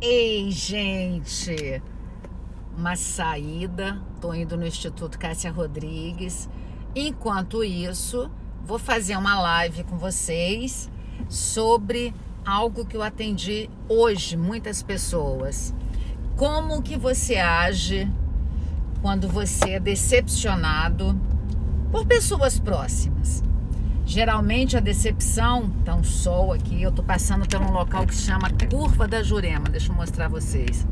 Ei, gente, uma saída, tô indo no Instituto Cássia Rodrigues. Enquanto isso, vou fazer uma live com vocês sobre algo que eu atendi hoje, muitas pessoas. Como que você age quando você é decepcionado por pessoas próximas? Geralmente a decepção, tá um sol aqui, eu tô passando por um local que se chama Curva da Jurema. Deixa eu mostrar a vocês.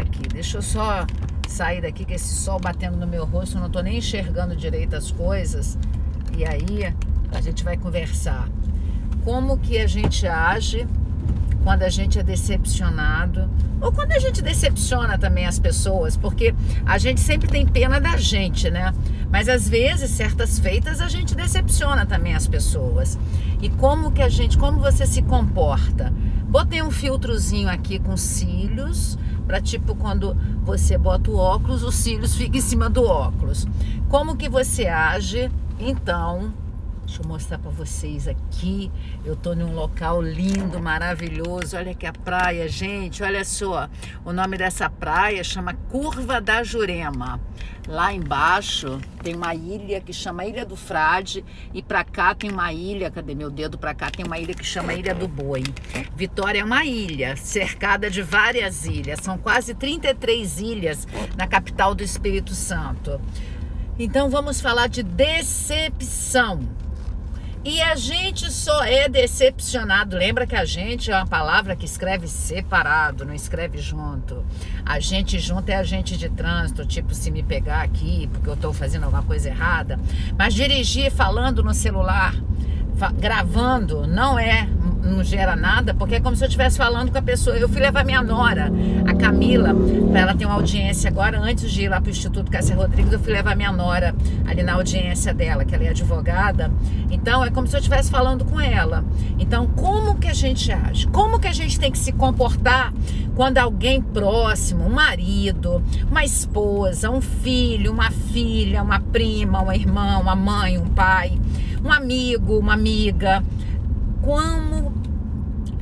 Aqui, deixa eu só sair daqui, que esse sol batendo no meu rosto, eu não tô nem enxergando direito as coisas. E aí a gente vai conversar. Como que a gente age quando a gente é decepcionado, ou quando a gente decepciona também as pessoas, porque a gente sempre tem pena da gente, né? Mas às vezes, certas feitas, a gente decepciona também as pessoas. E como você se comporta? Botei um filtrozinho aqui com cílios, para tipo quando você bota o óculos, os cílios ficam em cima do óculos. Como que você age? Então, deixa eu mostrar para vocês aqui. Eu tô num local lindo, maravilhoso. Olha aqui a praia, gente. Olha só. O nome dessa praia chama Curva da Jurema. Lá embaixo tem uma ilha que chama Ilha do Frade. E pra cá tem uma ilha, cadê meu dedo? Pra cá tem uma ilha que chama Ilha do Boi. Vitória é uma ilha cercada de várias ilhas. São quase 33 ilhas na capital do Espírito Santo. Então vamos falar de decepção. E a gente só é decepcionado. Lembra que a gente é uma palavra que escreve separado, não escreve junto. A gente junto é agente de trânsito, tipo se me pegar aqui porque eu estou fazendo alguma coisa errada. Mas dirigir falando no celular, gravando, não gera nada, porque é como se eu estivesse falando com a pessoa. Eu fui levar minha nora, a Camila, para ela ter uma audiência agora, antes de ir lá para o Instituto Cássia Rodrigues, eu fui levar minha nora ali na audiência dela, que ela é advogada. Então é como se eu estivesse falando com ela. Então como que a gente age? Como que a gente tem que se comportar quando alguém próximo, um marido, uma esposa, um filho, uma filha, uma prima, uma irmã, uma mãe, um pai, um amigo, uma amiga, como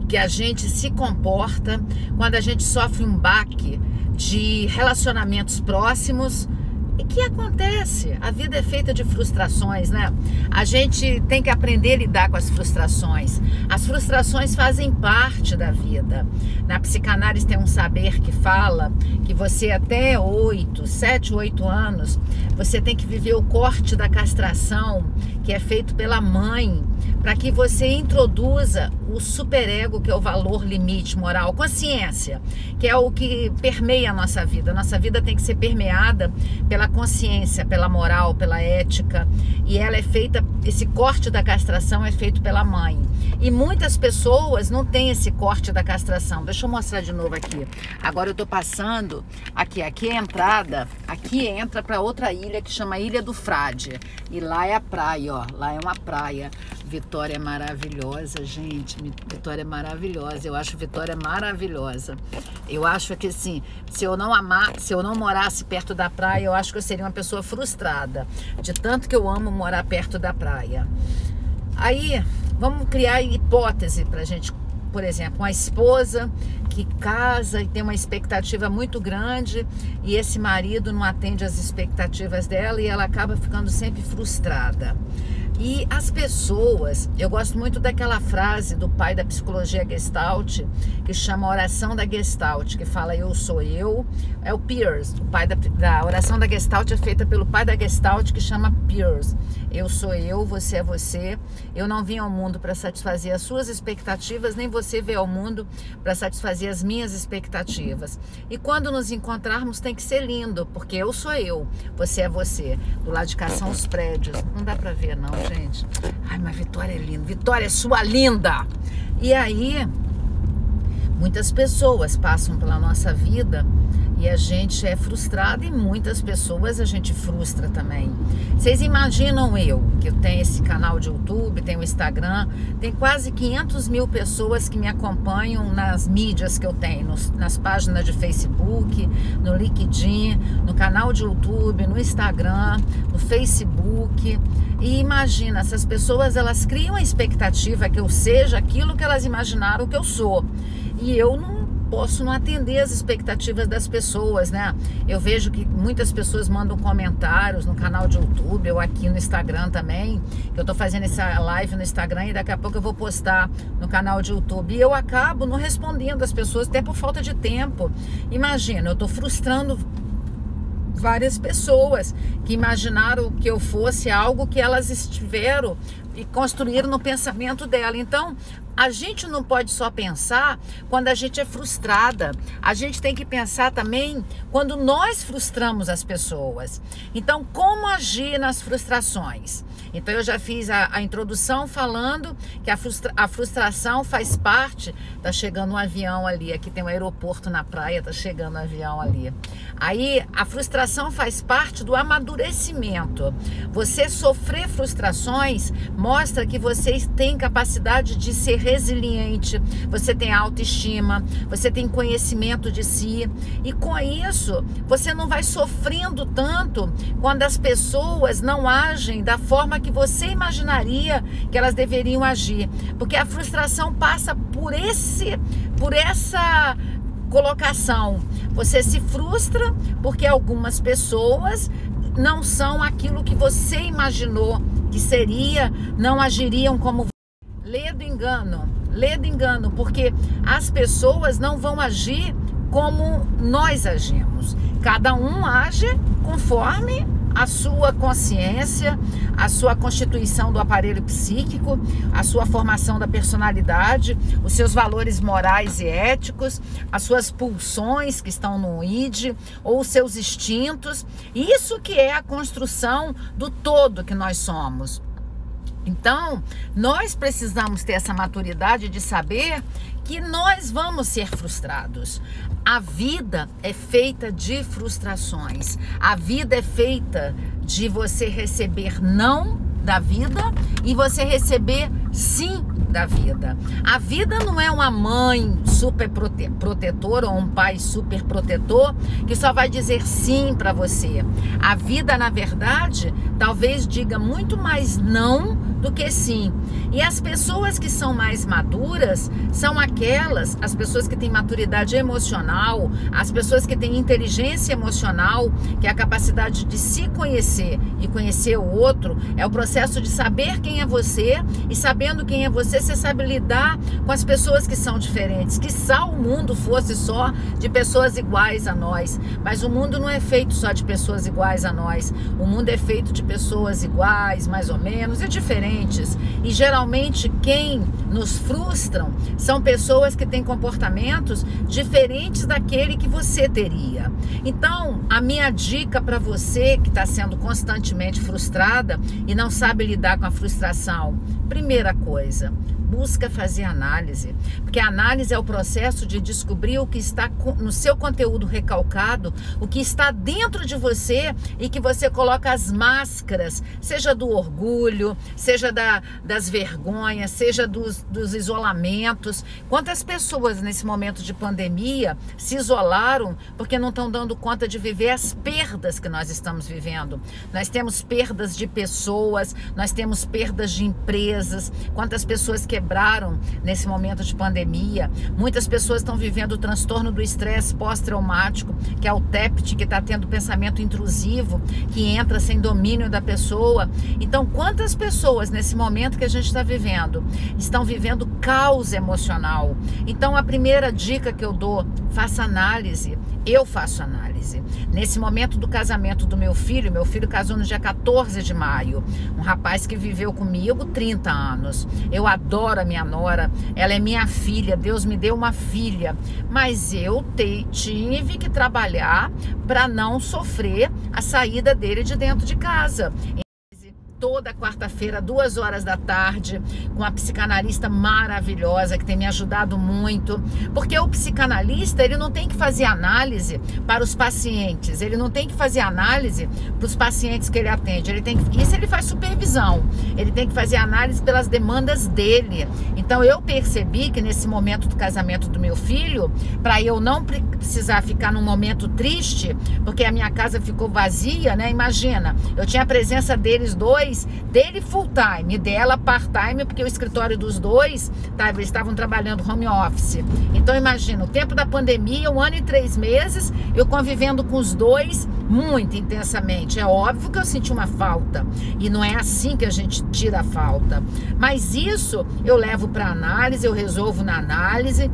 que a gente se comporta quando a gente sofre um baque de relacionamentos próximos? E que acontece? A vida é feita de frustrações, né? A gente tem que aprender a lidar com as frustrações. As frustrações fazem parte da vida. Na psicanálise tem um saber que fala que você até 7, 8 anos, você tem que viver o corte da castração, que é feito pela mãe, para que você introduza o superego, que é o valor limite moral, consciência, que é o que permeia a nossa vida. A nossa vida tem que ser permeada pela consciência, pela moral, pela ética, e ela é feita, esse corte da castração é feito pela mãe. E muitas pessoas não têm esse corte da castração. Deixa eu mostrar de novo aqui. Agora eu tô passando aqui é a entrada, aqui entra para outra ilha que chama Ilha do Frade. E lá é a praia, ó, lá é uma praia. Vitória é maravilhosa, gente. Vitória é maravilhosa. Eu acho Vitória maravilhosa. Eu acho que assim, se eu não morasse perto da praia, eu acho que eu seria uma pessoa frustrada, de tanto que eu amo morar perto da praia. Aí, vamos criar hipótese pra gente. Por exemplo, uma esposa que casa e tem uma expectativa muito grande e esse marido não atende às expectativas dela e ela acaba ficando sempre frustrada. E as pessoas, eu gosto muito daquela frase do pai da psicologia Gestalt, que chama Oração da Gestalt, que fala eu sou eu, é o Peirce. O pai da oração da Gestalt é feita pelo pai da Gestalt, que chama Peirce. Eu sou eu, você é você, eu não vim ao mundo para satisfazer as suas expectativas, nem você veio ao mundo para satisfazer as minhas expectativas. E quando nos encontrarmos tem que ser lindo, porque eu sou eu, você é você. Do lado de cá são os prédios, não dá para ver não, gente. Ai, mas Vitória é linda. Vitória é sua linda. E aí, muitas pessoas passam pela nossa vida e a gente é frustrado, e muitas pessoas a gente frustra também. Vocês imaginam que eu tenho esse canal de YouTube, tenho o Instagram, tem quase 500 mil pessoas que me acompanham nas mídias que eu tenho, nas páginas de Facebook, no LinkedIn, no canal de YouTube, no Instagram, no Facebook. E imagina, essas pessoas, elas criam a expectativa que eu seja aquilo que elas imaginaram que eu sou. E eu posso não atender as expectativas das pessoas, né? Eu vejo que muitas pessoas mandam comentários no canal de YouTube ou aqui no Instagram também, que eu tô fazendo essa live no Instagram e daqui a pouco eu vou postar no canal de YouTube. E eu acabo não respondendo as pessoas, até por falta de tempo. Imagina, eu tô frustrando várias pessoas que imaginaram que eu fosse algo que elas estiveram e construíram no pensamento dela. Então, a gente não pode só pensar quando a gente é frustrada. A gente tem que pensar também quando nós frustramos as pessoas. Então, como agir nas frustrações? Então, eu já fiz a introdução falando que a frustração faz parte. Tá chegando um avião ali, aqui tem um aeroporto na praia, tá chegando um avião ali. Aí, a frustração faz parte do amadurecimento. Você sofrer frustrações mostra que você tem capacidade de ser resiliente, você tem autoestima, você tem conhecimento de si, e com isso você não vai sofrendo tanto quando as pessoas não agem da forma que você imaginaria que elas deveriam agir, porque a frustração passa por essa colocação. Você se frustra porque algumas pessoas não são aquilo que você imaginou que seria, não agiriam como você. Lê do engano, porque as pessoas não vão agir como nós agimos. Cada um age conforme a sua consciência, a sua constituição do aparelho psíquico, a sua formação da personalidade, os seus valores morais e éticos, as suas pulsões que estão no id, ou os seus instintos. Isso que é a construção do todo que nós somos. Então, nós precisamos ter essa maturidade de saber que nós vamos ser frustrados. A vida é feita de frustrações. A vida é feita de você receber não da vida e você receber sim da vida. A vida não é uma mãe super protetora ou um pai super protetor que só vai dizer sim para você. A vida, na verdade, talvez diga muito mais não do que sim. E as pessoas que são mais maduras são as pessoas que têm maturidade emocional, as pessoas que têm inteligência emocional, que é a capacidade de se conhecer e conhecer o outro, é o processo de saber quem é você, e sabendo quem é você, você sabe lidar com as pessoas que são diferentes. Quizá o mundo fosse só de pessoas iguais a nós, mas o mundo não é feito só de pessoas iguais a nós. O mundo é feito de pessoas iguais, mais ou menos, e diferentes. E geralmente quem nos frustram são pessoas que têm comportamentos diferentes daquele que você teria. Então, a minha dica para você que está sendo constantemente frustrada e não sabe lidar com a frustração: primeira coisa, busca fazer análise, porque a análise é o processo de descobrir o que está no seu conteúdo recalcado, o que está dentro de você e que você coloca as máscaras, seja do orgulho, seja das vergonhas, seja dos isolamentos. Quantas pessoas nesse momento de pandemia se isolaram porque não estão dando conta de viver as perdas que nós estamos vivendo? Nós temos perdas de pessoas, nós temos perdas de empresas. Quantas pessoas quebraram nesse momento de pandemia? Muitas pessoas estão vivendo o transtorno do estresse pós-traumático, que é o TEPT, que está tendo pensamento intrusivo, que entra sem domínio da pessoa. Então, quantas pessoas nesse momento que a gente está vivendo estão vivendo caos emocional? Então, a primeira dica que eu dou: faça análise. Eu faço análise. Nesse momento do casamento do meu filho casou no dia 14 de maio. Um rapaz que viveu comigo 30 anos. Eu adoro a minha nora, ela é minha filha, Deus me deu uma filha. Mas eu tive que trabalhar para não sofrer a saída dele de dentro de casa. Toda quarta-feira, 2h da tarde, com a psicanalista maravilhosa que tem me ajudado muito, porque o psicanalista, ele não tem que fazer análise para os pacientes, ele não tem que fazer análise para os pacientes que ele atende, isso ele faz supervisão, ele tem que fazer análise pelas demandas dele. Então eu percebi que nesse momento do casamento do meu filho, para eu não precisar ficar num momento triste, porque a minha casa ficou vazia, né? Imagina, eu tinha a presença deles dois dois, dele full time e dela part time, porque o escritório dos dois, tá, eles estavam trabalhando home office. Então imagina, o tempo da pandemia, 1 ano e 3 meses, eu convivendo com os dois muito intensamente. É óbvio que eu senti uma falta, e não é assim que a gente tira a falta, mas isso eu levo para análise, eu resolvo na análise,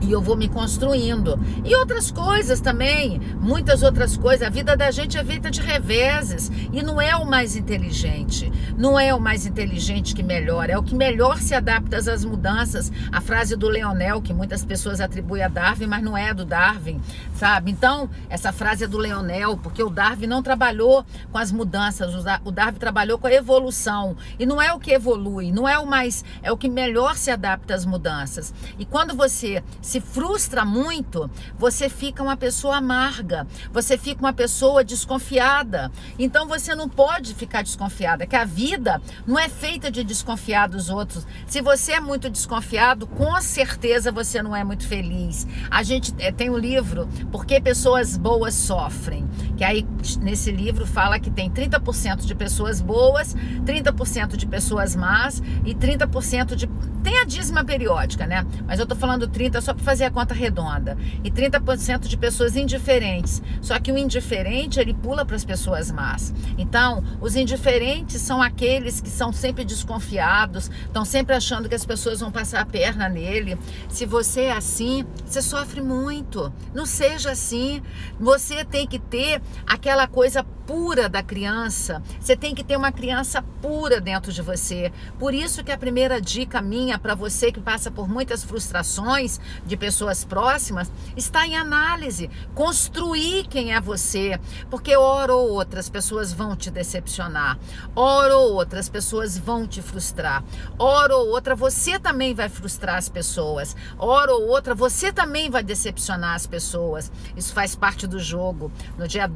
e eu vou me construindo. E outras coisas também, muitas outras coisas. A vida da gente é feita de reveses. E não é o mais inteligente. Não é o mais inteligente que melhora. É o que melhor se adapta às mudanças. A frase do Leonel, que muitas pessoas atribuem a Darwin, mas não é do Darwin, sabe? Então, essa frase é do Leonel, porque o Darwin não trabalhou com as mudanças. O Darwin trabalhou com a evolução. E não é o que evolui, não é o mais... É o que melhor se adapta às mudanças. E quando você se frustra muito, você fica uma pessoa amarga, você fica uma pessoa desconfiada. Então você não pode ficar desconfiada, que a vida não é feita de desconfiar dos outros. Se você é muito desconfiado, com certeza você não é muito feliz. A gente tem um livro, Por que Pessoas Boas Sofrem? Que aí nesse livro fala que tem 30% de pessoas boas, 30% de pessoas más e 30% de... Tem a dízima periódica, né? Mas eu tô falando 30 só para fazer a conta redonda. E 30% de pessoas indiferentes. Só que o indiferente, ele pula para as pessoas más. Então, os indiferentes são aqueles que são sempre desconfiados, estão sempre achando que as pessoas vão passar a perna nele. Se você é assim, você sofre muito. Não seja assim. Você tem que ter aquela coisa pura da criança. Você tem que ter uma criança pura dentro de você. Por isso que a primeira dica minha para você que passa por muitas frustrações de pessoas próximas, está em análise, construir quem é você, porque hora ou outra as pessoas vão te decepcionar, hora ou outra as pessoas vão te frustrar, hora ou outra você também vai frustrar as pessoas, hora ou outra você também vai decepcionar as pessoas. Isso faz parte do jogo. No dia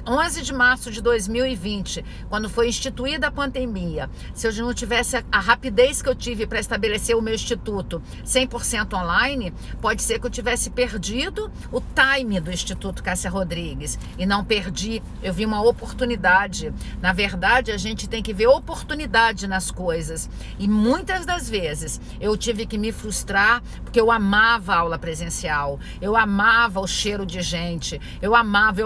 11 de março de 2020, quando foi instituída a pandemia, se eu não tivesse a rapidez que eu tive para estabelecer o meu instituto 100% online, pode ser que eu tivesse perdido o time do Instituto Cássia Rodrigues. E não perdi, eu vi uma oportunidade. Na verdade, a gente tem que ver oportunidade nas coisas. E muitas das vezes eu tive que me frustrar, porque eu amava a aula presencial, eu amava o cheiro de gente, eu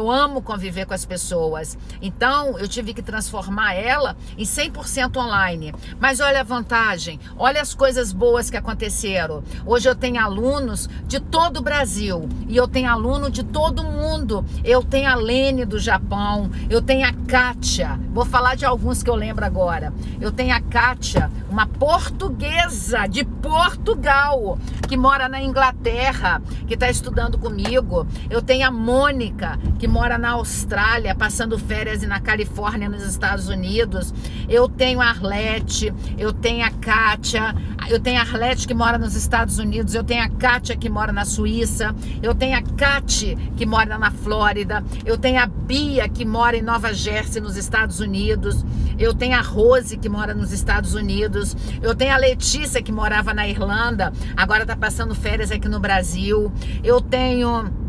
amo conviver com as pessoas. Então, eu tive que transformar ela em 100% online. Mas olha a vantagem, olha as coisas boas que aconteceram. Hoje eu tenho alunos de todo o Brasil e eu tenho aluno de todo mundo. Eu tenho a Lene do Japão, eu tenho a Kátia, vou falar de alguns que eu lembro agora. Eu tenho a Kátia, uma portuguesa de Portugal, que mora na Inglaterra, que está estudando comigo. Eu tenho a Mônica, que mora na Austrália, passando férias na Califórnia, nos Estados Unidos. Eu tenho a Arlete, eu tenho a Kátia, eu tenho a Arlete que mora nos Estados Unidos, eu tenho a Kátia que mora na Suíça, eu tenho a Kati que mora na Flórida, eu tenho a Bia que mora em Nova Jersey, nos Estados Unidos, eu tenho a Rose que mora nos Estados Unidos, eu tenho a Letícia que morava na Irlanda, agora está passando férias aqui no Brasil, eu tenho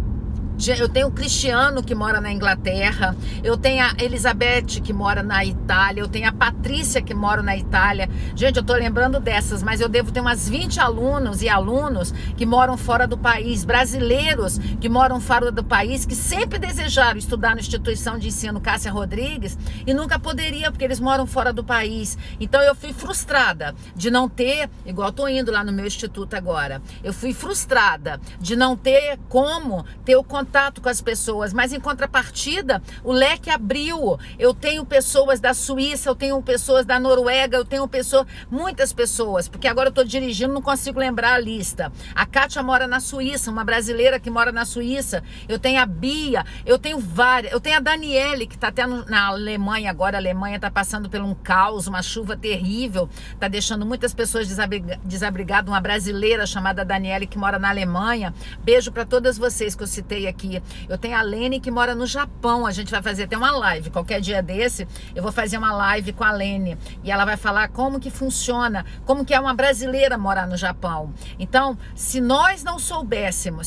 o Cristiano que mora na Inglaterra, eu tenho a Elizabeth que mora na Itália, eu tenho a Patrícia que mora na Itália. Gente, eu tô lembrando dessas, mas eu devo ter umas 20 alunos e alunos que moram fora do país, brasileiros que moram fora do país, que sempre desejaram estudar na instituição de ensino Cássia Rodrigues e nunca poderia, porque eles moram fora do país. Então eu fui frustrada de não ter, igual eu tô indo lá no meu instituto agora, eu fui frustrada de não ter como ter o contato com as pessoas, mas em contrapartida o leque abriu. Eu tenho pessoas da Suíça, eu tenho pessoas da Noruega, eu tenho muitas pessoas, porque agora eu estou dirigindo, não consigo lembrar a lista. A Kátia mora na Suíça, uma brasileira que mora na Suíça, eu tenho a Bia, eu tenho várias, eu tenho a Daniele que está até na Alemanha agora. A Alemanha está passando por um caos, uma chuva terrível, está deixando muitas pessoas desabrigadas. Uma brasileira chamada Daniele que mora na Alemanha. Beijo para todas vocês que eu citei aqui. Eu tenho a Lene que mora no Japão. A gente vai fazer até uma live. Qualquer dia desse, eu vou fazer uma live com a Lene. E ela vai falar como que funciona, como que é uma brasileira morar no Japão. Então, se nós não soubermos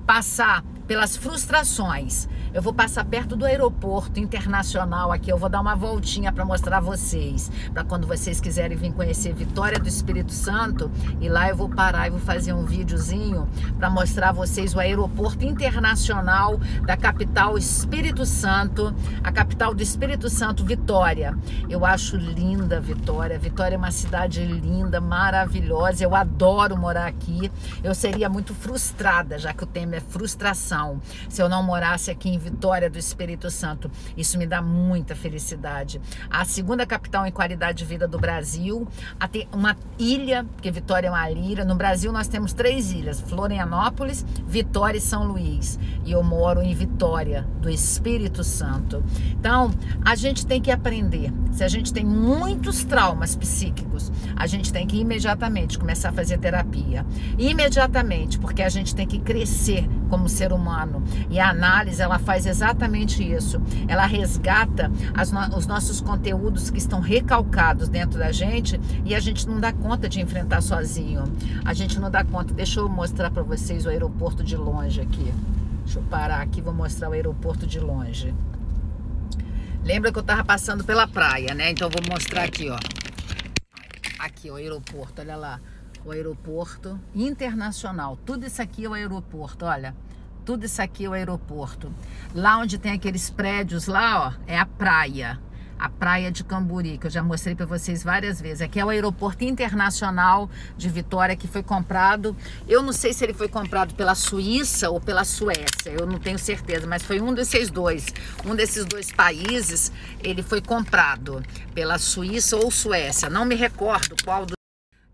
passar pelas frustrações Eu vou passar perto do aeroporto internacional aqui. Eu vou dar uma voltinha para mostrar a vocês. Para quando vocês quiserem vir conhecer Vitória do Espírito Santo. E lá eu vou parar e vou fazer um videozinho para mostrar a vocês o aeroporto internacional da capital Espírito Santo. A capital do Espírito Santo, Vitória. Eu acho linda Vitória. Vitória é uma cidade linda, maravilhosa. Eu adoro morar aqui. Eu seria muito frustrada, já que o tema é frustração, se eu não morasse aqui em Vitória do Espírito Santo. Isso me dá muita felicidade. A segunda capital em qualidade de vida do Brasil, uma ilha, porque Vitória é uma ilha. No Brasil nós temos 3 ilhas, Florianópolis, Vitória e São Luís. E eu moro em Vitória do Espírito Santo. Então, a gente tem que aprender. Se a gente tem muitos traumas psíquicos, a gente tem que imediatamente começar a fazer terapia. Imediatamente, porque a gente tem que crescer como ser humano. E a análise, ela faz exatamente isso. Ela resgata os nossos conteúdos que estão recalcados dentro da gente e a gente não dá conta de enfrentar sozinho. A gente não dá conta. Deixa eu mostrar para vocês o aeroporto de longe aqui. Deixa eu parar aqui e vou mostrar o aeroporto de longe. Lembra que eu tava passando pela praia, né? Então eu vou mostrar aqui, ó. Aqui, ó, o aeroporto, olha lá. O aeroporto internacional. Tudo isso aqui é o aeroporto, olha. Tudo isso aqui é o aeroporto. Lá onde tem aqueles prédios lá, ó, é a praia. A praia de Camburi, que eu já mostrei para vocês várias vezes. Aqui é o aeroporto internacional de Vitória, que foi comprado. Eu não sei se ele foi comprado pela Suíça ou pela Suécia. Eu não tenho certeza, mas foi um desses dois. Um desses dois países, ele foi comprado pela Suíça ou Suécia. Não me recordo qual do...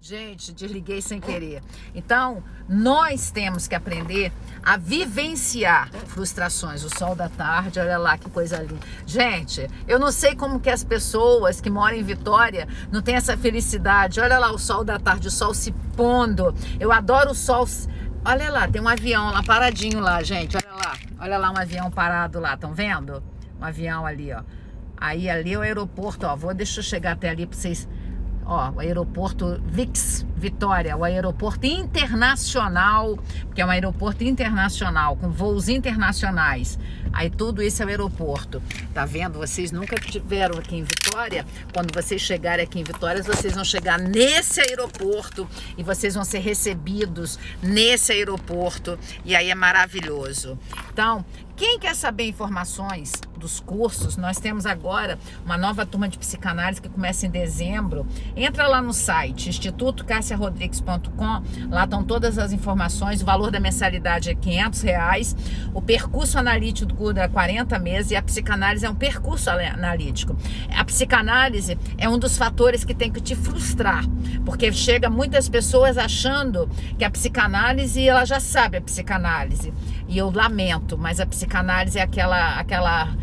Gente, desliguei sem querer. Então, nós temos que aprender a vivenciar frustrações. O sol da tarde, olha lá que coisa linda. Gente, eu não sei como que as pessoas que moram em Vitória não têm essa felicidade. Olha lá o sol da tarde, o sol se pondo. Eu adoro o sol. Olha lá, tem um avião lá paradinho lá, gente. Olha lá um avião parado lá, estão vendo? Um avião ali, ó. Aí ali é o aeroporto, ó. Deixa eu chegar até ali para vocês... Ó, o aeroporto VIX, Vitória, o aeroporto internacional, que é um aeroporto internacional, com voos internacionais. Aí tudo isso é o aeroporto. Tá vendo? Vocês nunca estiveram aqui em Vitória. Quando vocês chegarem aqui em Vitória, vocês vão chegar nesse aeroporto e vocês vão ser recebidos nesse aeroporto. E aí é maravilhoso. Então, quem quer saber informações dos cursos, nós temos agora uma nova turma de psicanálise que começa em dezembro. Entra lá no site institutocassiarodrigues.com, lá estão todas as informações. O valor da mensalidade é R$500. O percurso analítico dura 40 meses e a psicanálise é um percurso analítico. A psicanálise é um dos fatores que tem que te frustrar, porque chega muitas pessoas achando que a psicanálise, ela já sabe a psicanálise. E eu lamento, mas a psicanálise é aquela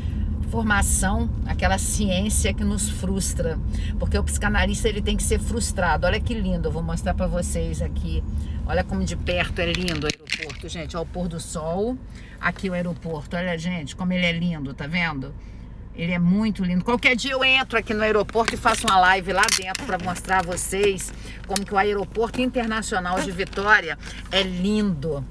formação, aquela ciência que nos frustra, porque o psicanalista ele tem que ser frustrado. Olha que lindo, eu vou mostrar para vocês aqui. Olha como de perto é lindo o aeroporto, gente. Olha o pôr do sol. Aqui o aeroporto, olha, gente, como ele é lindo, tá vendo? Ele é muito lindo. Qualquer dia eu entro aqui no aeroporto e faço uma live lá dentro para mostrar a vocês como que o aeroporto internacional de Vitória é lindo.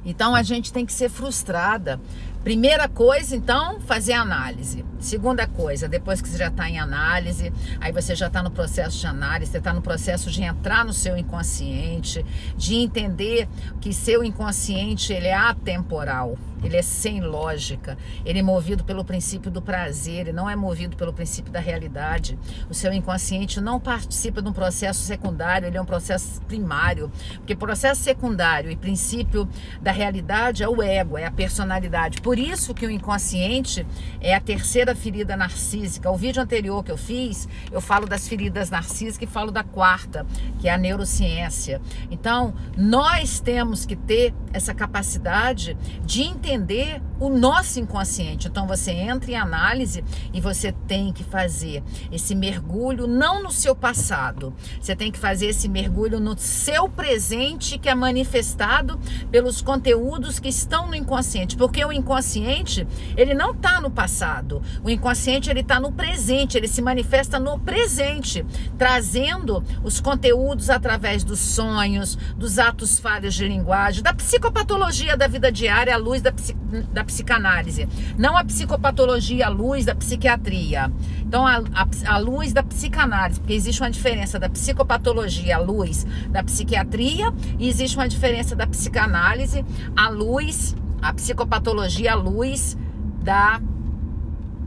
Então a gente tem que ser frustrada. Primeira coisa, então, fazer análise. Segunda coisa, depois que você já está em análise, aí você já está no processo de análise, você está no processo de entrar no seu inconsciente, de entender que seu inconsciente ele é atemporal, ele é sem lógica, ele é movido pelo princípio do prazer, ele não é movido pelo princípio da realidade. O seu inconsciente não participa de um processo secundário, ele é um processo primário, porque processo secundário e princípio da realidade é o ego, é a personalidade. Por isso que o inconsciente é a terceira ferida narcísica. O vídeo anterior que eu fiz, eu falo das feridas narcísicas e falo da quarta, que é a neurociência. Então, nós temos que ter essa capacidade de entender o nosso inconsciente. Então, você entra em análise e você tem que fazer esse mergulho não no seu passado. Você tem que fazer esse mergulho no seu presente, que é manifestado pelos conteúdos que estão no inconsciente. Porque o inconsciente, ele não está no passado. O inconsciente, ele está no presente. Ele se manifesta no presente, trazendo os conteúdos através dos sonhos, dos atos falhos de linguagem, da psicopatologia da vida diária à luz da psicanálise, não a psicopatologia à luz da psiquiatria. Então, a luz da psicanálise, porque existe uma diferença da psicopatologia à luz da psiquiatria e existe uma diferença da psicanálise à luz, a psicopatologia à luz da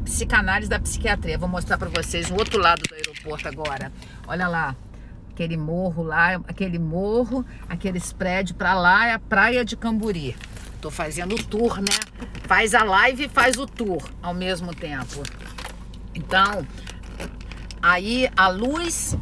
psicanálise da psiquiatria. Vou mostrar para vocês o outro lado do aeroporto agora. Olha lá, aquele morro lá, aqueles prédios para lá é a praia de Camburi. Tô fazendo o tour, né? Faz a live e faz o tour ao mesmo tempo. Então, aí a luz,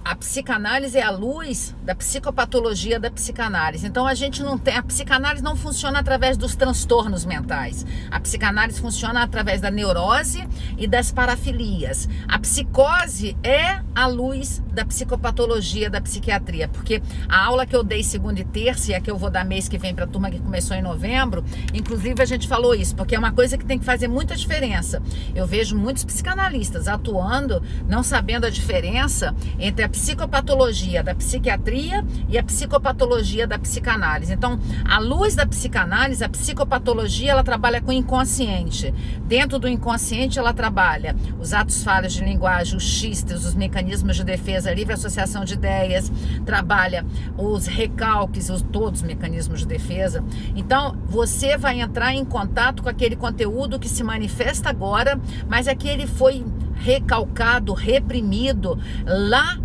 a psicanálise é a luz da psicopatologia da psicanálise. Então a gente não tem, a psicanálise não funciona através dos transtornos mentais. A psicanálise funciona através da neurose e das parafilias. A psicose é a luz da psicopatologia da psiquiatria, porque a aula que eu dei segunda e terça e a que eu vou dar mês que vem para a turma que começou em novembro, inclusive a gente falou isso, porque é uma coisa que tem que fazer muita diferença. Eu vejo muitos psicanalistas atuando, não sabendo a diferença entre a psicopatologia da psiquiatria e a psicopatologia da psicanálise. Então, à luz da psicanálise, a psicopatologia, ela trabalha com o inconsciente. Dentro do inconsciente, ela trabalha os atos falhos de linguagem, os xistes, os mecanismos de defesa, a livre associação de ideias, trabalha os recalques, todos os mecanismos de defesa. Então, você vai entrar em contato com aquele conteúdo que se manifesta agora, mas é que ele foi recalcado, reprimido lá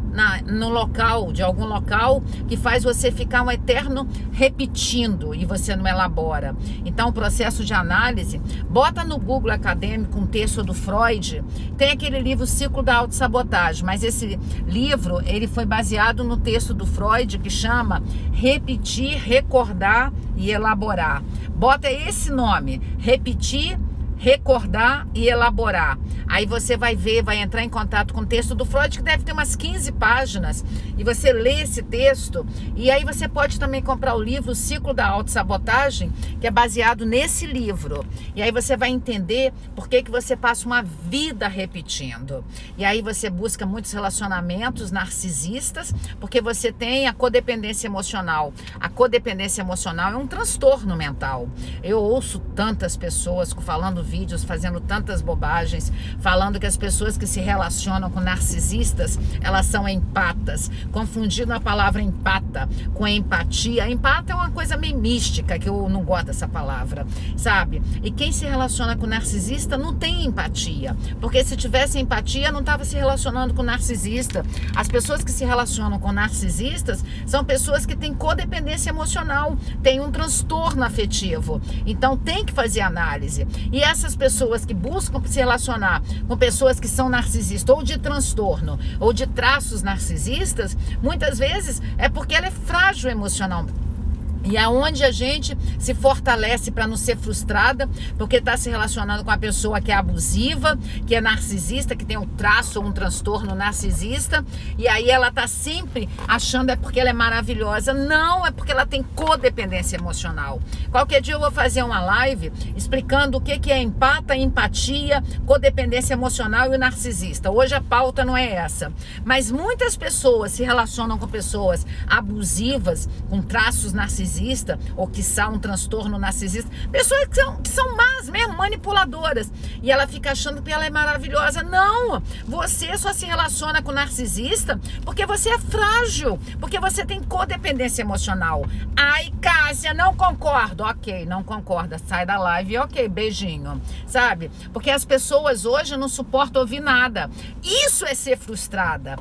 no local, de algum local, que faz você ficar um eterno repetindo e você não elabora. Então, o processo de análise, bota no Google acadêmico um texto do Freud, tem aquele livro Ciclo da Autossabotagem, mas esse livro, ele foi baseado no texto do Freud que chama Repetir, Recordar e Elaborar. Bota esse nome, Repetir, Recordar e Elaborar. Aí você vai ver, vai entrar em contato com o texto do Freud, que deve ter umas 15 páginas, e você lê esse texto, e aí você pode também comprar o livro Ciclo da Autossabotagem, que é baseado nesse livro. E aí você vai entender por que você passa uma vida repetindo. E aí você busca muitos relacionamentos narcisistas, porque você tem a codependência emocional. A codependência emocional é um transtorno mental. Eu ouço tantas pessoas falando vídeos, fazendo tantas bobagens, falando que as pessoas que se relacionam com narcisistas, elas são empatas, confundindo a palavra empata com empatia. Empata é uma coisa meio mística, que eu não gosto dessa palavra, sabe? E quem se relaciona com narcisista não tem empatia, porque se tivesse empatia, não estava se relacionando com narcisista. As pessoas que se relacionam com narcisistas são pessoas que têm codependência emocional, têm um transtorno afetivo, então tem que fazer análise. E essas pessoas que buscam se relacionar com pessoas que são narcisistas ou de transtorno ou de traços narcisistas, muitas vezes é porque ela é frágil emocionalmente. E aonde a gente se fortalece para não ser frustrada, porque está se relacionando com a pessoa que é abusiva, que é narcisista, que tem um traço ou um transtorno narcisista, e aí ela está sempre achando é porque ela é maravilhosa. Não, é porque ela tem codependência emocional. Qualquer dia eu vou fazer uma live explicando o que é empata, empatia, codependência emocional e o narcisista. Hoje a pauta não é essa. Mas muitas pessoas se relacionam com pessoas abusivas, com traços narcisistas, ou que são um transtorno narcisista, pessoas que são más mesmo, manipuladoras, e ela fica achando que ela é maravilhosa. Não, você só se relaciona com narcisista porque você é frágil, porque você tem codependência emocional. Ai, Cássia, não concordo. Ok, não concorda, sai da live, ok, beijinho, sabe? Porque as pessoas hoje não suportam ouvir nada. Isso é ser frustrada.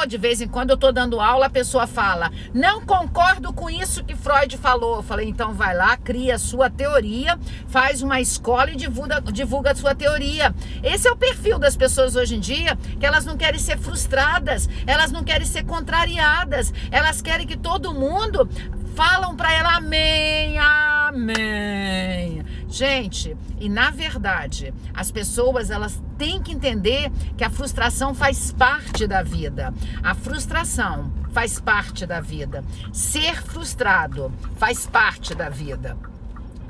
De vez em quando eu tô dando aula, a pessoa fala, não concordo com isso que Freud falou. Eu falei, então vai lá, cria a sua teoria, faz uma escola e divulga a sua teoria. Esse é o perfil das pessoas hoje em dia, que elas não querem ser frustradas, elas não querem ser contrariadas, elas querem que todo mundo falam para ela amém, amém. Gente, e na verdade, as pessoas, elas têm que entender que a frustração faz parte da vida. A frustração faz parte da vida. Ser frustrado faz parte da vida.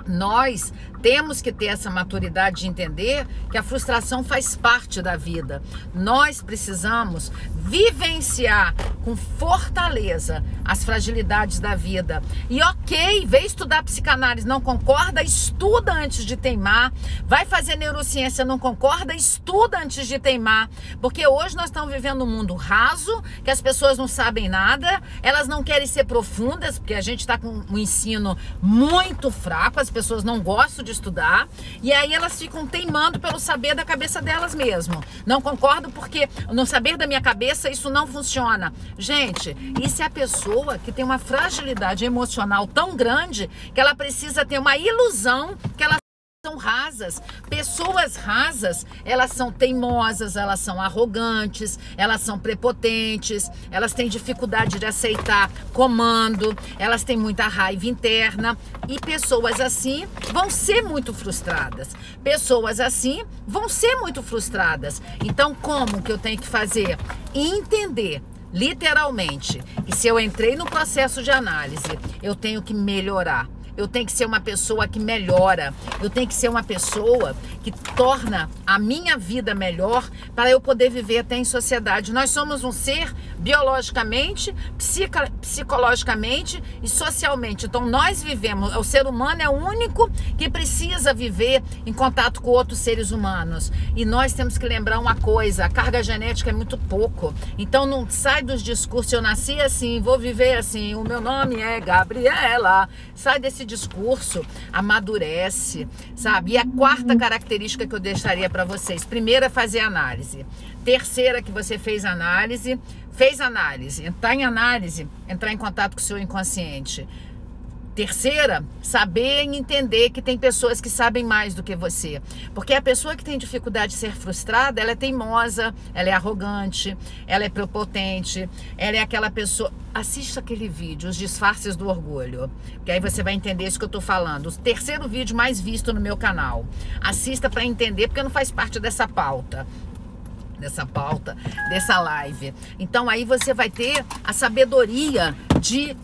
Nós temos que ter essa maturidade de entender que a frustração faz parte da vida. Nós precisamos vivenciar com fortaleza as fragilidades da vida. E ok, vem estudar psicanálise, não concorda? Estuda antes de teimar. Vai fazer neurociência, não concorda? Estuda antes de teimar. Porque hoje nós estamos vivendo um mundo raso, que as pessoas não sabem nada, elas não querem ser profundas, porque a gente está com um ensino muito fraco, as pessoas não gostam de estudar, e aí elas ficam teimando pelo saber da cabeça delas mesmo. Não concordo porque no saber da minha cabeça isso não funciona. Gente, isso é a pessoa que tem uma fragilidade emocional tão grande que ela precisa ter uma ilusão que ela são rasas. Pessoas rasas, elas são teimosas, elas são arrogantes, elas são prepotentes, elas têm dificuldade de aceitar comando, elas têm muita raiva interna, e pessoas assim vão ser muito frustradas. Pessoas assim vão ser muito frustradas. Então, como que eu tenho que fazer? Entender literalmente que se eu entrei no processo de análise, eu tenho que melhorar. Eu tenho que ser uma pessoa que melhora. Eu tenho que ser uma pessoa que torna a minha vida melhor para eu poder viver até em sociedade. Nós somos um ser biologicamente, psicologicamente e socialmente. Então nós vivemos, o ser humano é o único que precisa viver em contato com outros seres humanos. E nós temos que lembrar uma coisa, a carga genética é muito pouco. Então não sai dos discursos, eu nasci assim, vou viver assim, o meu nome é Gabriela. Sai desse discurso, amadurece, sabe? E a quarta característica que eu deixaria para vocês: primeira, fazer análise. Terceira, que você fez análise, entrar em análise, entrar em contato com o seu inconsciente. Terceira, saber e entender que tem pessoas que sabem mais do que você. Porque a pessoa que tem dificuldade de ser frustrada, ela é teimosa, ela é arrogante, ela é prepotente, ela é aquela pessoa... Assista aquele vídeo, Os Disfarces do Orgulho, que aí você vai entender isso que eu tô falando. O terceiro vídeo mais visto no meu canal. Assista para entender, porque não faz parte dessa pauta, dessa live. Então aí você vai ter a sabedoria de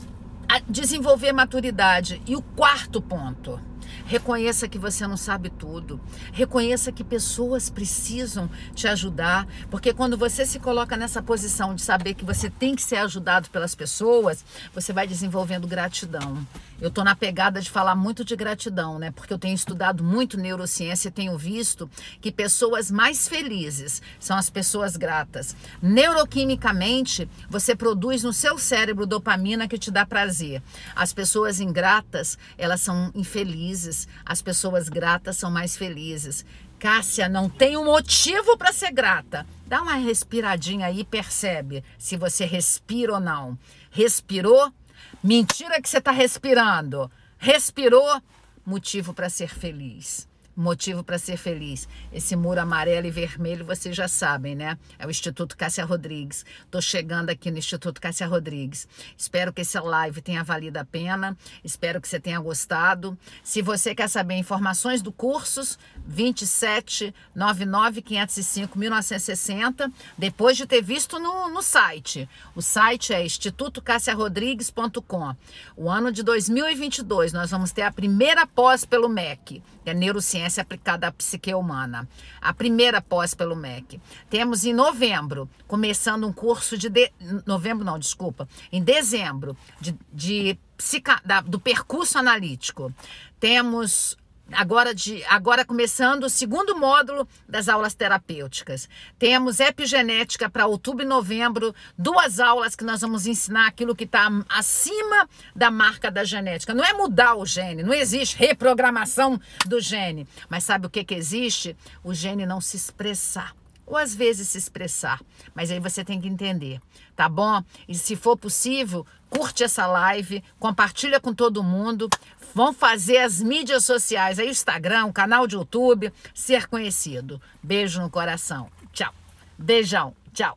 desenvolver maturidade. E o quarto ponto: reconheça que você não sabe tudo. Reconheça que pessoas precisam te ajudar, porque quando você se coloca nessa posição de saber que você tem que ser ajudado pelas pessoas, você vai desenvolvendo gratidão. Eu tô na pegada de falar muito de gratidão, né? Porque eu tenho estudado muito neurociência e tenho visto que pessoas mais felizes são as pessoas gratas. Neuroquimicamente, você produz no seu cérebro dopamina que te dá prazer. As pessoas ingratas, elas são infelizes. As pessoas gratas são mais felizes. Cássia, não tem um motivo para ser grata. Dá uma respiradinha aí e percebe se você respira ou não. Respirou? Mentira que você está respirando. Respirou? Motivo para ser feliz. Motivo para ser feliz. Esse muro amarelo e vermelho vocês já sabem, né? É o Instituto Cássia Rodrigues. Tô chegando aqui no Instituto Cássia Rodrigues. Espero que essa live tenha valido a pena. Espero que você tenha gostado. Se você quer saber informações do cursos, 27 99 505 1960, depois de ter visto no site. O site é institutocassiarodrigues.com. O ano de 2022 nós vamos ter a primeira pós pelo MEC, que é Neurociência Aplicada à Psique Humana. A primeira pós pelo MEC. Temos em novembro, começando um curso em dezembro, do percurso analítico. Temos... Agora começando o segundo módulo das aulas terapêuticas. Temos epigenética para outubro e novembro, 2 aulas que nós vamos ensinar aquilo que está acima da marca da genética. Não é mudar o gene, não existe reprogramação do gene. Mas sabe o que existe? O gene não se expressar. Ou às vezes se expressar. Mas aí você tem que entender, tá bom? E se for possível, curte essa live, compartilha com todo mundo. Vão fazer as mídias sociais, aí o Instagram, o canal de YouTube, ser conhecido. Beijo no coração. Tchau. Beijão. Tchau.